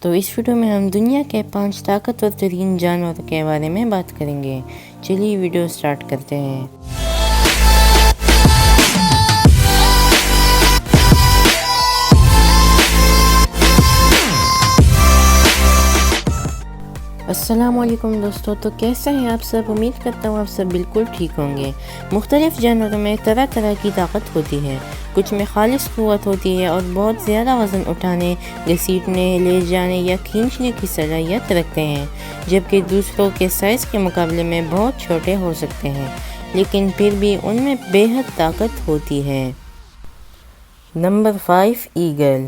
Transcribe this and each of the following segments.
تو اس ویڈیو میں ہم دنیا کے 5 طاقتور ترین جانوروں کے بارے میں بات کریں گے۔ چلیے ویڈیو سٹارٹ کرتے ہیں۔ السلام علیکم دوستو، تو کیسے ہیں آپ سب؟ امید کرتا ہوں آپ سب بالکل ٹھیک ہوں گے۔ مختلف جانوروں میں طرح طرح کی طاقت ہوتی ہے۔ کچھ میں خالص قوت ہوتی ہے اور بہت زیادہ وزن اٹھانے، گھسیٹنے، لے جانے یا کھینچنے کی صلاحیت رکھتے ہیں، جبکہ دوسروں کے سائز کے مقابلے میں بہت چھوٹے ہو سکتے ہیں، لیکن پھر بھی ان میں بے حد طاقت ہوتی ہے۔ Number 5، eagle.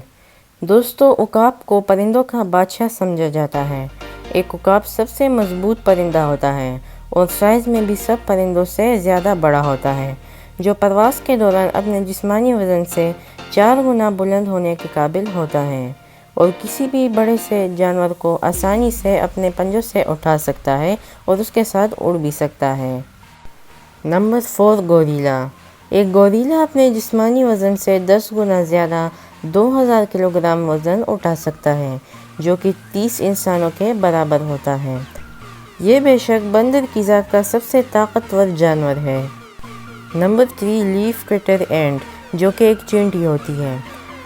دوستو، عقاب کو پرندوں کا بادشاہ سمجھا جاتا ہے۔ ایک عقاب سب سے مضبوط پرندہ ہوتا ہے اور سائز میں بھی سب پرندوں سے زیادہ بڑا ہوتا ہے، جو پرواز کے دوران اپنے جسمانی وزن سے 4 گنا بلند ہونے کے قابل ہوتا ہے اور کسی بھی بڑے سے جانور کو آسانی سے اپنے پنجوں سے اٹھا سکتا ہے اور اس کے ساتھ اڑ بھی سکتا ہے۔ Number 4، guerrilla. ایک گوریلا اپنے جسمانی وزن سے 10 گنا زیادہ 2000 کلو گرام وزن اٹھا سکتا ہے، جو کہ 30 انسانوں کے برابر ہوتا ہے۔ یہ بے شک بندر کی ذات کا سب سے طاقتور جانور ہے۔ نمبر 3، لیف کٹر اینٹ، جو کہ ایک چینٹی ہوتی ہے۔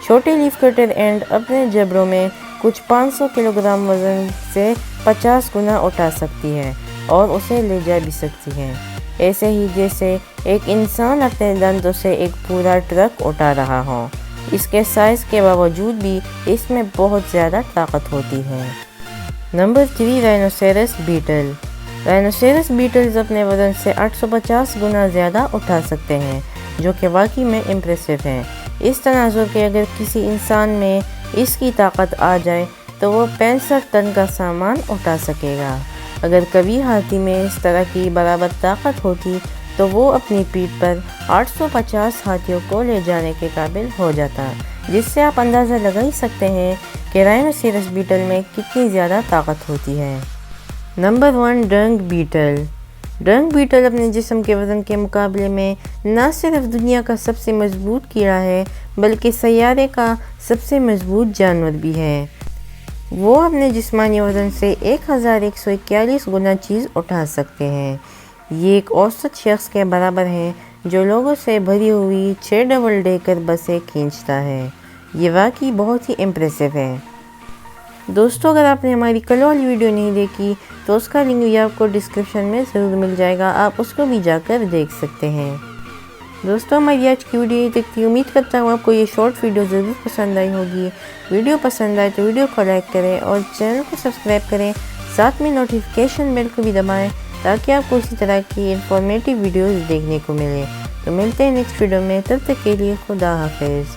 چھوٹے لیف کٹر اینٹ اپنے جبڑوں میں کچھ 500 کلو گرام وزن سے 50 گنا اٹھا سکتی ہے اور اسے لے جا بھی سکتی ہے، ایسے ہی جیسے ایک انسان اپنے دانتوں سے ایک پورا ٹرک اٹھا رہا ہو۔ اس کے سائز کے باوجود بھی اس میں بہت زیادہ طاقت ہوتی ہے۔ Number 3، rhinoceros beetle. Rhinoceros beetles اپنے وزن سے 850 گنا زیادہ اٹھا سکتے ہیں، جو کہ واقعی میں امپریسو ہے۔ اس تناظر کے اگر کسی انسان میں اس کی طاقت آ جائے تو وہ 65 ٹن کا سامان اٹھا سکے گا۔ اگر کبھی ہاتھی میں اس طرح کی برابر طاقت ہوتی تو وہ اپنی پیٹھ پر 850 ہاتھیوں کو لے جانے کے قابل ہو جاتا، جس سے آپ اندازہ لگا ہی سکتے ہیں کہ رائنوسیرس بیٹل میں کتنی زیادہ طاقت ہوتی ہے۔ نمبر 1، ڈنگ بیٹل۔ ڈنگ بیٹل اپنے جسم کے وزن کے مقابلے میں نہ صرف دنیا کا سب سے مضبوط کیڑا ہے، بلکہ سیارے کا سب سے مضبوط جانور بھی ہے۔ وہ اپنے جسمانی وزن سے 1141 گنا چیز اٹھا سکتے ہیں۔ یہ ایک اوسط شخص کے برابر ہے جو لوگوں سے بھری ہوئی 6 ڈبل ڈیکر بسیں کھینچتا ہے۔ یہ واقعی بہت ہی امپریسو ہے۔ دوستو، اگر آپ نے ہماری کل والی ویڈیو نہیں دیکھی تو اس کا لنک بھی آپ کو ڈسکرپشن میں ضرور مل جائے گا، آپ اس کو بھی جا کر دیکھ سکتے ہیں۔ دوستو، ہماری آج کی ویڈیو یہ تک تھی۔ امید کرتا ہوں آپ کو یہ شارٹ ویڈیو ضرور پسند آئی ہوگی۔ ویڈیو پسند آئے تو ویڈیو کو لائک کریں اور چینل کو سبسکرائب کریں، ساتھ میں نوٹیفیکیشن بیل کو بھی دبائیں تاکہ آپ کو اسی طرح کی انفارمیٹیو ویڈیوز دیکھنے کو ملے۔ تو ملتے ہیں نیکسٹ ویڈیو میں، تب تک کے لیے خدا حافظ۔